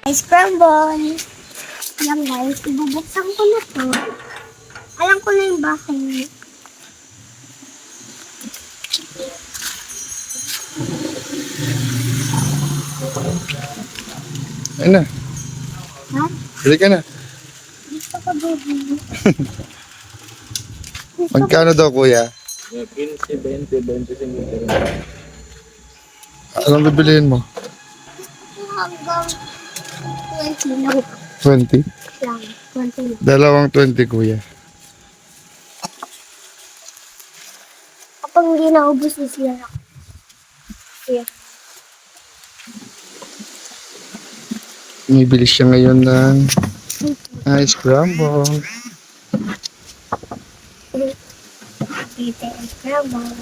Ice crumble. Yan guys, ibubuksan ko na to. Alam ko na yung bakit. Ayun na. Ha? Bili ka na. Gusto ko baby. Magkano daw, kuya? 15, 20, 25. Anong bibiliin mo? Hanggang 20 lang. 20? Lang. 20 lang. Dalawang 20, kuya. Kapag hindi naubos, isira ako. Yeah. Bumibili siya ngayon ng ice crumble. Dito ice crumble.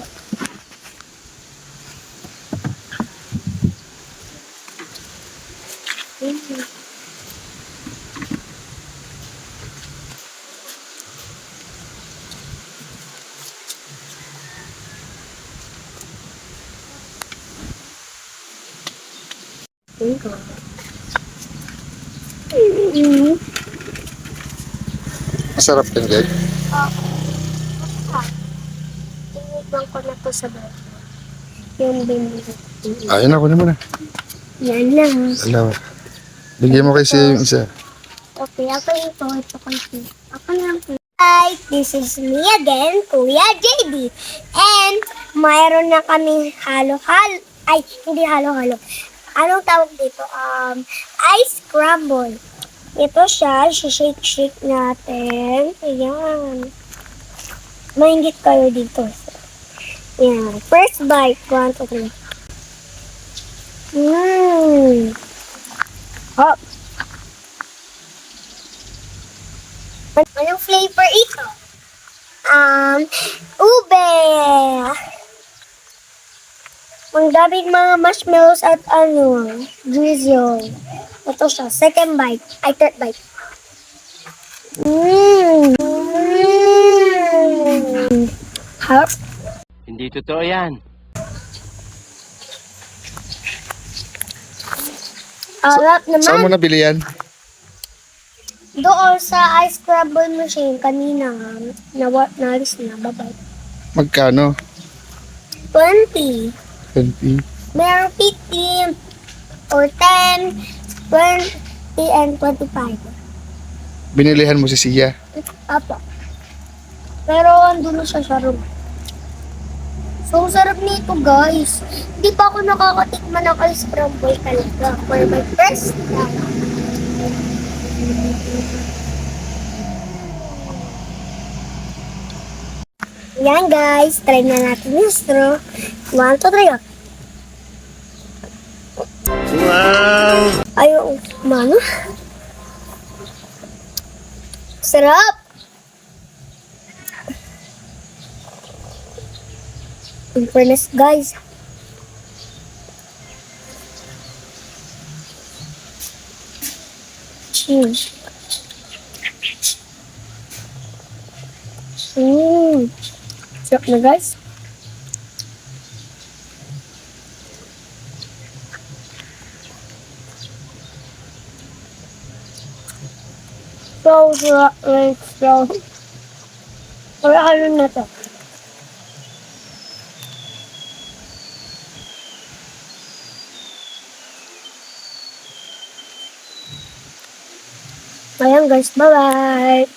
Masarap yan, guys. Tinignan ko na to sa bago. Yung binili. Ayun na, kunin mo na. Yan lang. Dalawa. Bigyan mo kasi yung isa. Okay, ako ito. Ito ko ito. Ako lang po. Hi, this is me again, Kuya JD. And mayroon na kami halo-halo. Ay, hindi halo-halo. Anong tawag dito? Ice crumble. Ito siya, shake natin. Ayan. Mahingit kayo dito. Ayan. First bite. 1, 2, 3. Hop. Anong flavor ito? Ube. Ang daming mga marshmallows at drizzle. Ito siya, second bite. Ay, third bite. Hop. Hindi totoo yan. Alap Saan mo naman. nabili yan? Doon sa ice crumble machine kanina. Nalis na. Bye-bye. Magkano? 20. 20. Meron 15 or 10, 20, and 25. Binilihan mo si Sia. Apo. Pero andun na siya sa room. So, sarap nito guys. Hindi pa ako nakakatikman ng ice crumble talaga. For my first time. Yan guys, try na natin yung straw. 1, 2, 3. Wow! Ayaw, mano. Sarap! In fairness, guys. Cheers. Sarap na, guys. So, like, so, ano na to? Ayan guys, bye-bye.